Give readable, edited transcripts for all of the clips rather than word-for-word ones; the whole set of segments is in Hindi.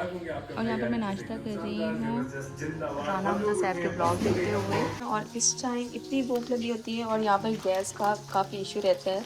और यहाँ पर मैं नाश्ता कर रही हूँ राना मिर्ज़ा साहब के ब्लॉग देखते हुए। और इस टाइम इतनी भूख लगी होती है और यहाँ पर गैस का काफ़ी इशू रहता है।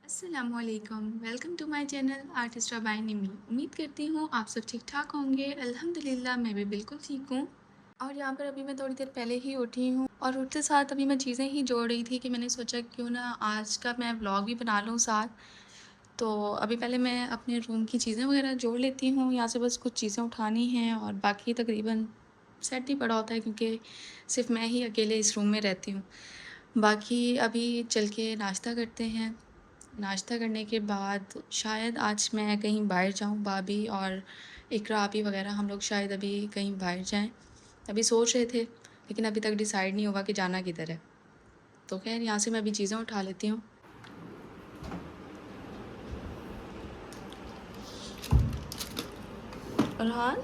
अस्सलामुअलैकुम, welcome to my channel Artistra by Nimi. उम्मीद करती हूँ आप सब ठीक ठाक होंगे। अल्हम्दुलिल्लाह मैं भी बिल्कुल ठीक हूँ। और यहाँ पर अभी मैं थोड़ी देर पहले ही उठी हूँ और उठते साथ अभी मैं चीज़ें ही जोड़ रही थी कि मैंने सोचा क्यों ना आज का मैं व्लॉग भी बना लूँ साथ। तो अभी पहले मैं अपने रूम की चीज़ें वगैरह जोड़ लेती हूँ। यहाँ से बस कुछ चीज़ें उठानी हैं और बाकी तकरीबन सेट ही पड़ा होता है क्योंकि सिर्फ मैं ही अकेले इस रूम में रहती हूँ। बाकी अभी चल के नाश्ता करते हैं। नाश्ता करने के बाद शायद आज मैं कहीं बाहर जाऊँ, भाभी और इकरा आपी वगैरह हम लोग शायद अभी कहीं बाहर जाएं। अभी सोच रहे थे लेकिन अभी तक डिसाइड नहीं हुआ कि जाना किधर है। तो खैर यहाँ से मैं अभी चीज़ें उठा लेती हूँ। फरहान,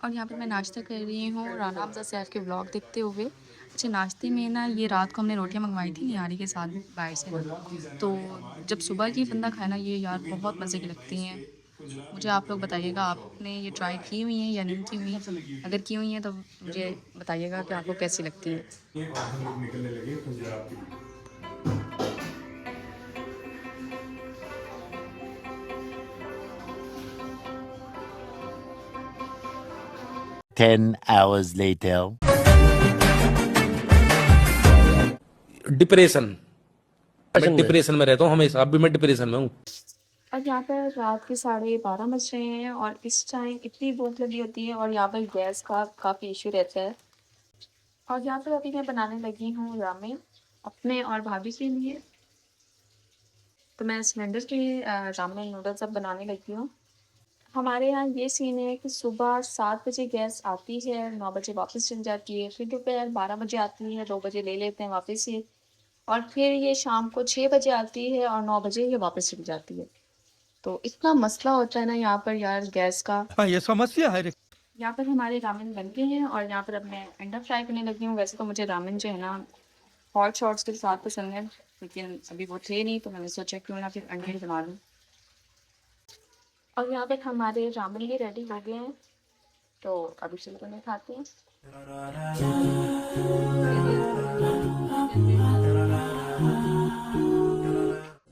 और यहाँ पर मैं नाश्ता कर रही हूँ राना मिर्ज़ा साहब के व्लॉग देखते हुए। अच्छा, नाश्ते में ना ये रात को हमने रोटियाँ मंगवाई थी निहारी के साथ बाहर से ना, तो जब सुबह की बंदा खाए ना ये यार बहुत मज़े की लगती हैं। मुझे आप लोग बताइएगा आपने ये ट्राई की हुई हैं या नहीं की हुई हैं। अगर की हुई हैं तो मुझे बताइएगा कि आपको कैसी लगती हैं। निकलने लगे गुजरात की। 10 hours later. डिप्रेशन मैं डिप्रेशन में रहता हूँ हमेशा। अभी मैं डिप्रेशन में हूँ। और यहाँ पर रात के 12:30 बज रहे हैं और इस टाइम इतनी भूख लगी होती है और यहाँ पर गैस का काफ़ी इशू रहता है। और यहाँ पर अभी मैं बनाने लगी हूँ रामेन अपने और भाभी के लिए। तो मैं सिलेंडर के रामेन नूडल्स अब बनाने लगी हूँ। हमारे यहाँ ये सीन है कि सुबह 7 बजे गैस आती है, 9 बजे वापस चली जाती है, फिर दोपहर 12 बजे आती है, 2 बजे ले लेते हैं वापस से, और फिर ये शाम को 6 बजे आती है और 9 बजे ये वापस चली जाती है। तो इतना मसला होता है ना यहाँ पर यार गैस का। हाँ, ये समस्या है। यहाँ पर हमारे रामेन बन गए हैं और यहाँ पर अब मैं अंडा फ्राई करने लगी हूँ। वैसे तो मुझे रामेन जो है ना हॉट शॉट्स के साथ पसंद है, लेकिन अभी वो थे नहीं तो मैंने सोचा क्यों ना फिर अंडे बना लूँ। और यहाँ पर हमारे रामेन भी रेडी हो गए हैं, तो अभी चलकर मैं खाते हैं।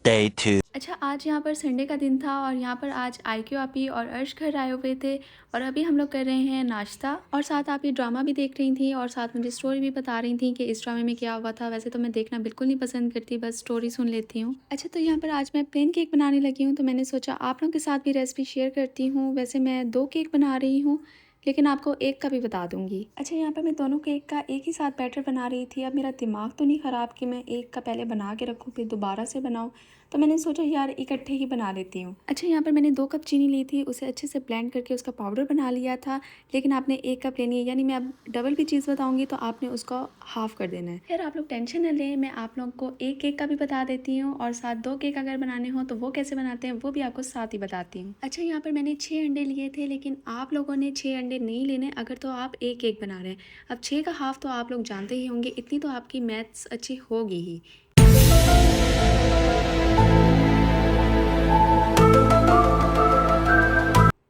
Day 2. अच्छा, आज यहाँ पर संडे का दिन था और यहाँ पर आज आईक्यू आपी और अर्श घर आए हुए थे और अभी हम लोग कर रहे हैं नाश्ता और साथ आप ये ड्रामा भी देख रही थी और साथ मुझे स्टोरी भी बता रही थी कि इस ड्रामे में क्या हुआ था। वैसे तो मैं देखना बिल्कुल नहीं पसंद करती, बस स्टोरी सुन लेती हूँ। अच्छा, तो यहाँ पर आज मैं प्लेन केक बनाने लगी हूँ, तो मैंने सोचा आप लोगों के साथ भी रेसिपी शेयर करती हूँ। वैसे मैं 2 केक बना रही हूँ लेकिन आपको एक का भी बता दूंगी। अच्छा, यहाँ पर मैं दोनों केक का एक ही साथ बैटर बना रही थी। अब मेरा दिमाग तो नहीं ख़राब कि मैं एक का पहले बना के रखूँ फिर दोबारा से बनाऊँ, तो मैंने सोचा यार इकट्ठे ही बना लेती हूँ। अच्छा, यहाँ पर मैंने 2 कप चीनी ली थी, उसे अच्छे से ब्लेंड करके उसका पाउडर बना लिया था, लेकिन आपने 1 कप लेनी है, यानी मैं अब डबल भी चीज़ बताऊँगी तो आपने उसका हाफ़ कर देना है। खैर आप लोग टेंशन न लें, मैं आप लोग को एक केक का भी बता देती हूँ और साथ 2 केक अगर बनाने हो तो वो कैसे बनाते हैं वो भी आपको साथ ही बताती हूँ। अच्छा, यहाँ पर मैंने 6 अंडे लिए थे, लेकिन आप लोगों ने 6 अंडे नहीं लेने अगर तो आप एक केक बना रहे हैं। अब 6 का हाफ़ तो आप लोग जानते ही होंगे, इतनी तो आपकी मैथ्स अच्छी होगी ही।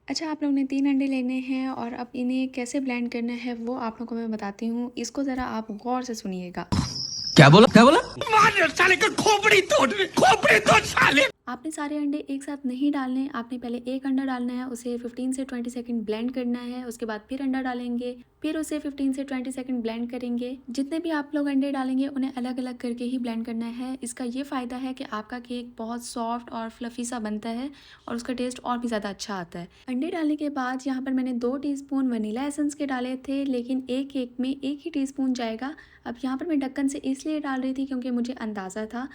अच्छा, आप लोग ने 3 अंडे लेने हैं और अब इन्हें कैसे ब्लेंड करना है वो आप लोगों को मैं बताती हूँ। इसको ज़रा आप गौर से सुनिएगा। क्या बोला? मार साले का खोपड़ी तोड़ साले। आपने सारे अंडे एक साथ नहीं डालने, आपने पहले एक अंडा डालना है, उसे 15 से 20 सेकंड ब्लेंड करना है, उसके बाद फिर अंडा डालेंगे, फिर उसे 15 से 20 सेकंड ब्लेंड करेंगे। जितने भी आप लोग अंडे डालेंगे उन्हें अलग अलग करके ही ब्लेंड करना है। इसका ये फ़ायदा है कि आपका केक बहुत सॉफ्ट और फ्लफ़ी सा बनता है और उसका टेस्ट और भी ज़्यादा अच्छा आता है। अंडे डालने के बाद यहाँ पर मैंने 2 टीस्पून वनीला एसेंस के डाले थे, लेकिन एक केक में 1 ही टीस्पून जाएगा। अब यहाँ पर मैं ढक्कन से इसलिए डाल रही थी क्योंकि मुझे अंदाज़ा था।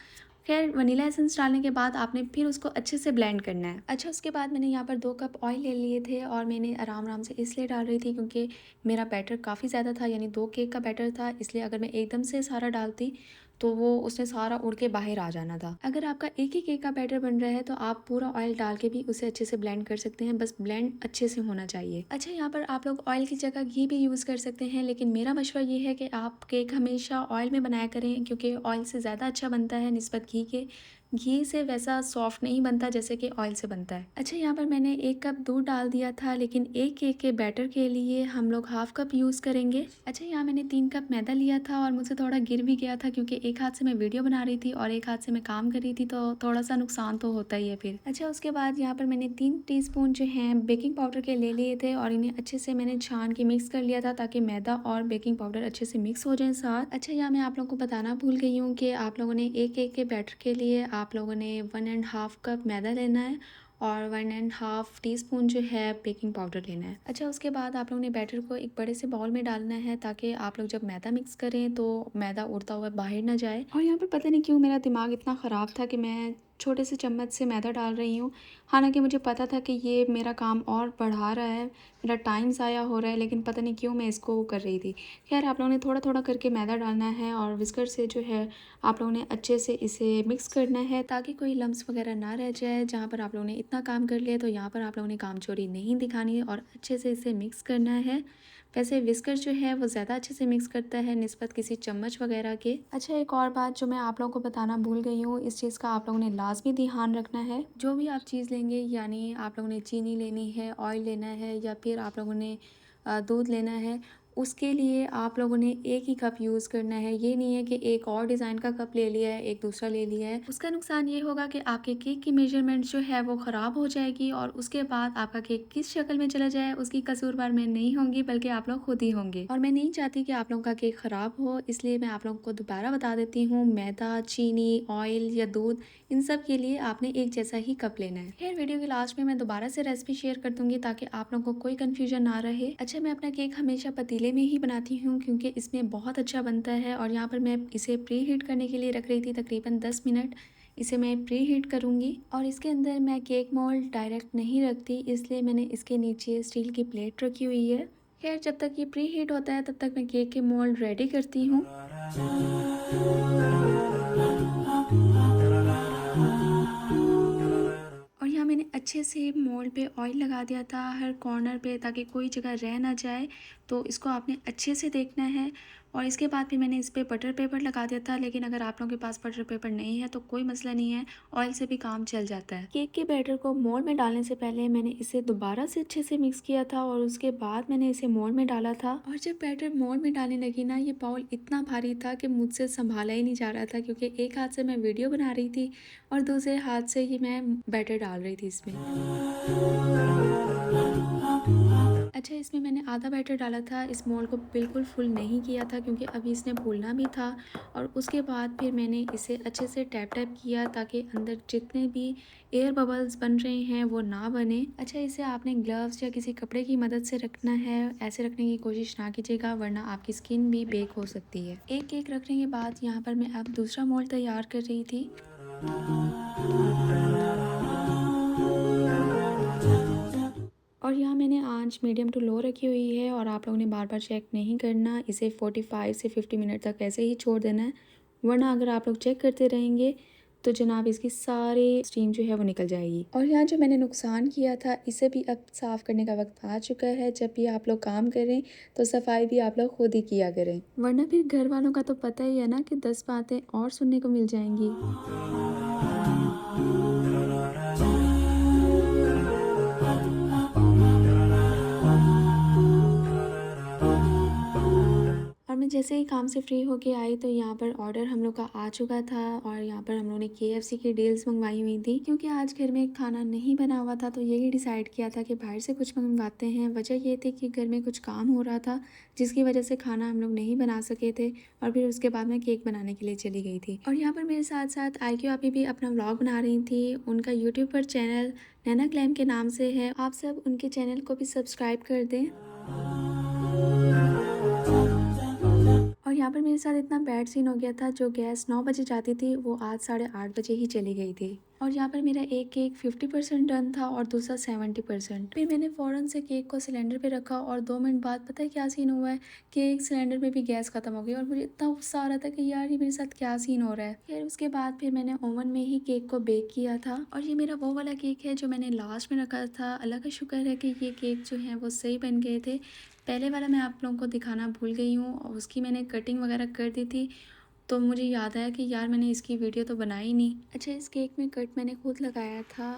खैर वनीला एसेंस डालने के बाद आपने फिर उसको अच्छे से ब्लेंड करना है। अच्छा, उसके बाद मैंने यहाँ पर 2 कप ऑयल ले लिए थे और मैंने आराम से इसलिए डाल रही थी क्योंकि मेरा बैटर काफ़ी ज़्यादा था, यानी 2 केक का बैटर था, इसलिए अगर मैं एकदम से सारा डालती तो वो उसने सारा उड़ के बाहर आ जाना था। अगर आपका एक ही केक का बैटर बन रहा है तो आप पूरा ऑयल डाल के भी उसे अच्छे से ब्लेंड कर सकते हैं, बस ब्लेंड अच्छे से होना चाहिए। अच्छा, यहाँ पर आप लोग ऑयल की जगह घी भी यूज़ कर सकते हैं, लेकिन मेरा मशवरा ये है कि आप केक हमेशा ऑयल में बनाया करें क्योंकि ऑयल से ज़्यादा अच्छा बनता है निस्बत घी के। घी से वैसा सॉफ्ट नहीं बनता जैसे कि ऑयल से बनता है। अच्छा, यहाँ पर मैंने 1 कप दूध डाल दिया था, लेकिन एक केक के बैटर के लिए हम लोग हाफ कप यूज़ करेंगे। अच्छा, यहाँ मैंने 3 कप मैदा लिया था और मुझसे थोड़ा गिर भी गया था क्योंकि एक हाथ से मैं वीडियो बना रही थी और एक हाथ से मैं काम कर रही थी, तो थोड़ा सा नुकसान तो होता ही है फिर। अच्छा, उसके बाद यहाँ पर मैंने 3 टीस्पून जो हैं बेकिंग पाउडर के ले लिए थे और इन्हें अच्छे से मैंने छान के मिक्स कर लिया था ताकि मैदा और बेकिंग पाउडर अच्छे से मिक्स हो जाए साथ। अच्छा, यहाँ मैं आप लोगों को बताना भूल गई हूँ कि आप लोगों ने एक केक के बैटर के लिए आप लोगों ने 1.5 कप मैदा लेना है और 1.5 टीस्पून जो है बेकिंग पाउडर लेना है। अच्छा, उसके बाद आप लोगों ने बैटर को एक बड़े से बाउल में डालना है ताकि आप लोग जब मैदा मिक्स करें तो मैदा उड़ता हुआ बाहर ना जाए। और यहाँ पर पता नहीं क्यों मेरा दिमाग इतना ख़राब था कि मैं छोटे से चम्मच से मैदा डाल रही हूँ, हालांकि मुझे पता था कि ये मेरा काम और बढ़ा रहा है, मेरा टाइम ज़ाया हो रहा है, लेकिन पता नहीं क्यों मैं इसको कर रही थी। खैर, आप लोगों ने थोड़ा थोड़ा करके मैदा डालना है और विस्कर से जो है आप लोगों ने अच्छे से इसे मिक्स करना है ताकि कोई लम्स वगैरह ना रह जाए। जहाँ पर आप लोगों ने इतना काम कर लिया तो यहाँ पर आप लोगों ने काम चोरी नहीं दिखानी है और अच्छे से इसे मिक्स करना है। वैसे विस्कर जो है वो ज़्यादा अच्छे से मिक्स करता है निस्बत किसी चम्मच वगैरह के। अच्छा, एक और बात जो मैं आप लोगों को बताना भूल गई हूँ, इस चीज़ का आप लोगों ने लाजमी ध्यान रखना है। जो भी आप चीज़ लेंगे, यानी आप लोगों ने चीनी लेनी है, ऑयल लेना है या फिर आप लोगों ने दूध लेना है, उसके लिए आप लोगों ने एक ही कप यूज़ करना है। ये नहीं है कि एक और डिज़ाइन का कप ले लिया है, एक दूसरा ले लिया है। उसका नुकसान ये होगा कि आपके केक की मेजरमेंट जो है वो ख़राब हो जाएगी और उसके बाद आपका केक किस शक्ल में चला जाए उसकी कसूरवार मैं नहीं होंगी, बल्कि आप लोग खुद ही होंगे। और मैं नहीं चाहती कि आप लोगों का केक ख़राब हो, इसलिए मैं आप लोगों को दोबारा बता देती हूँ, मैदा, चीनी, ऑयल या दूध, इन सब के लिए आपने एक जैसा ही कप लेना है। खैर, वीडियो के लास्ट में मैं दोबारा से रेसिपी शेयर कर दूंगी ताकि आप लोगों को कोई कन्फ्यूजन ना रहे। अच्छा, मैं अपना केक हमेशा पतीले में ही बनाती हूँ क्योंकि इसमें बहुत अच्छा बनता है और यहाँ पर मैं इसे प्री हीट करने के लिए रख रही थी तकरीबन 10 मिनट। इसे मैं प्री हीट करूँगी और इसके अंदर मैं केक मोल्ड डायरेक्ट नहीं रखती, इसलिए मैंने इसके नीचे स्टील की प्लेट रखी हुई है। खैर, जब तक ये प्री हीट होता है तब तक मैं केक के मोल्ड रेडी करती हूँ। और यहाँ मैंने अच्छे से मोल्ड पे ऑयल लगा दिया था हर कॉर्नर पे ताकि कोई जगह रह ना जाए, तो इसको आपने अच्छे से देखना है। और इसके बाद भी मैंने इस पर बटर पेपर लगा दिया था, लेकिन अगर आप लोगों के पास बटर पेपर नहीं है तो कोई मसला नहीं है, ऑयल से भी काम चल जाता है। केक के बैटर को मोल्ड में डालने से पहले मैंने इसे दोबारा से अच्छे से मिक्स किया था और उसके बाद मैंने इसे मोल्ड में डाला था। और जब बैटर मोल्ड में डालने लगी ना, ये बाउल इतना भारी था कि मुझसे संभाला ही नहीं जा रहा था क्योंकि एक हाथ से मैं वीडियो बना रही थी और दूसरे हाथ से ही मैं बैटर डाल रही थी इसमें। अच्छा, इसमें मैंने आधा बैटर डाला था, इस मोल्ड को बिल्कुल फुल नहीं किया था क्योंकि अभी इसने फूलना भी था। और उसके बाद फिर मैंने इसे अच्छे से टैप किया ताकि अंदर जितने भी एयर बबल्स बन रहे हैं वो ना बने। अच्छा, इसे आपने ग्लव्स या किसी कपड़े की मदद से रखना है, ऐसे रखने की कोशिश ना कीजिएगा वरना आपकी स्किन भी बेक हो सकती है। एक केक रखने के बाद यहाँ पर मैं अब दूसरा मोल्ड तैयार कर रही थी। और यहाँ मैंने आंच मीडियम टू लो रखी हुई है और आप लोगों ने बार बार चेक नहीं करना, इसे 45 से 50 मिनट तक ऐसे ही छोड़ देना है, वरना अगर आप लोग चेक करते रहेंगे तो जनाब इसकी सारी स्टीम जो है वो निकल जाएगी। और यहाँ जो मैंने नुकसान किया था इसे भी अब साफ़ करने का वक्त आ चुका है। जब भी आप लोग काम करें तो सफाई भी आप लोग खुद ही किया करें, वरना फिर घर वालों का तो पता ही है ना कि 10 बातें और सुनने को मिल जाएंगी। और मैं जैसे ही काम से फ्री होके आई तो यहाँ पर ऑर्डर हम लोग का आ चुका था और यहाँ पर हम लोग ने KFC की डील्स मंगवाई हुई थी क्योंकि आज घर में खाना नहीं बना हुआ था, तो यही डिसाइड किया था कि बाहर से कुछ मंगवाते हैं। वजह ये थी कि घर में कुछ काम हो रहा था जिसकी वजह से खाना हम लोग नहीं बना सके थे और फिर उसके बाद मैं केक बनाने के लिए चली गई थी। और यहाँ पर मेरे साथ साथ IQ आपी भी अपना व्लॉग बना रही थी। उनका यूट्यूब पर चैनल नैना ग्लैम के नाम से है, आप सब उनके चैनल को भी सब्सक्राइब कर दें। और यहाँ पर मेरे साथ इतना बैड सीन हो गया था, जो गैस 9 बजे जाती थी वो आज 8:30 बजे ही चली गई थी। और यहाँ पर मेरा एक केक 50% डन था और दूसरा 70%। फिर मैंने फ़ौरन से केक को सिलेंडर पे रखा और 2 मिनट बाद पता है क्या सीन हुआ है कि एक सिलेंडर में भी गैस ख़त्म हो गई और मुझे इतना गुस्सा आ रहा था कि यार ये मेरे साथ क्या सीन हो रहा है। फिर उसके बाद फिर मैंने ओवन में ही केक को बेक किया था और ये मेरा वो वाला केक है जो मैंने लास्ट में रखा था। अल्लाह का शुक्र है कि ये केक जो है वो सही बन गए थे। पहले वाला मैं आप लोगों को दिखाना भूल गई हूँ और उसकी मैंने कटिंग वगैरह कर दी थी, तो मुझे याद आया कि यार मैंने इसकी वीडियो तो बनाई नहीं। अच्छा, इस केक में कट मैंने खुद लगाया था।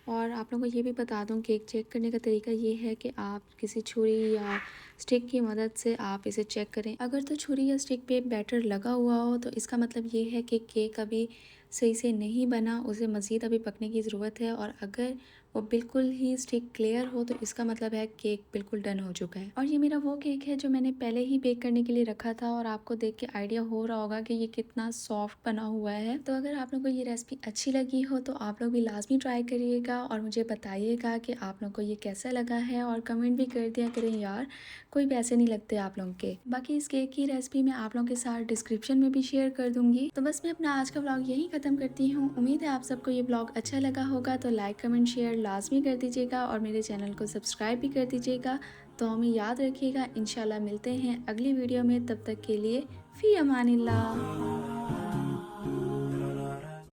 और आप लोगों को ये भी बता दूं, केक चेक करने का तरीका ये है कि आप किसी छुरी या स्टिक की मदद से आप इसे चेक करें। अगर तो छुरी या स्टिक पे बैटर लगा हुआ हो तो इसका मतलब ये है कि केक अभी सही से नहीं बना, उसे मज़ीद अभी पकने की ज़रूरत है। और अगर वो बिल्कुल ही स्टिक क्लियर हो तो इसका मतलब है केक बिल्कुल डन हो चुका है। और ये मेरा वो केक है जो मैंने पहले ही बेक करने के लिए रखा था और आपको देख के आइडिया हो रहा होगा कि ये कितना सॉफ्ट बना हुआ है। तो अगर आप लोगों को ये रेसिपी अच्छी लगी हो तो आप लोग भी लाजमी ट्राई करिएगा और मुझे बताइएगा कि आप लोग को ये कैसा लगा है और कमेंट भी कर दिया करें यार, कोई पैसे नहीं लगते आप लोगों के। बाकी इस केक की रेसिपी मैं आप लोगों के साथ डिस्क्रिप्शन में भी शेयर कर दूंगी। तो बस मैं अपना आज का व्लॉग यहीं ख़त्म करती हूँ। उम्मीद है आप सबको ये व्लॉग अच्छा लगा होगा, तो लाइक कमेंट शेयर लाजमी कर दीजिएगा और मेरे चैनल को सब्सक्राइब भी कर दीजिएगा। तो हमें याद रखिएगा, इंशाल्लाह मिलते हैं अगली वीडियो में। तब तक के लिए फ़ी अमानिल्लाह।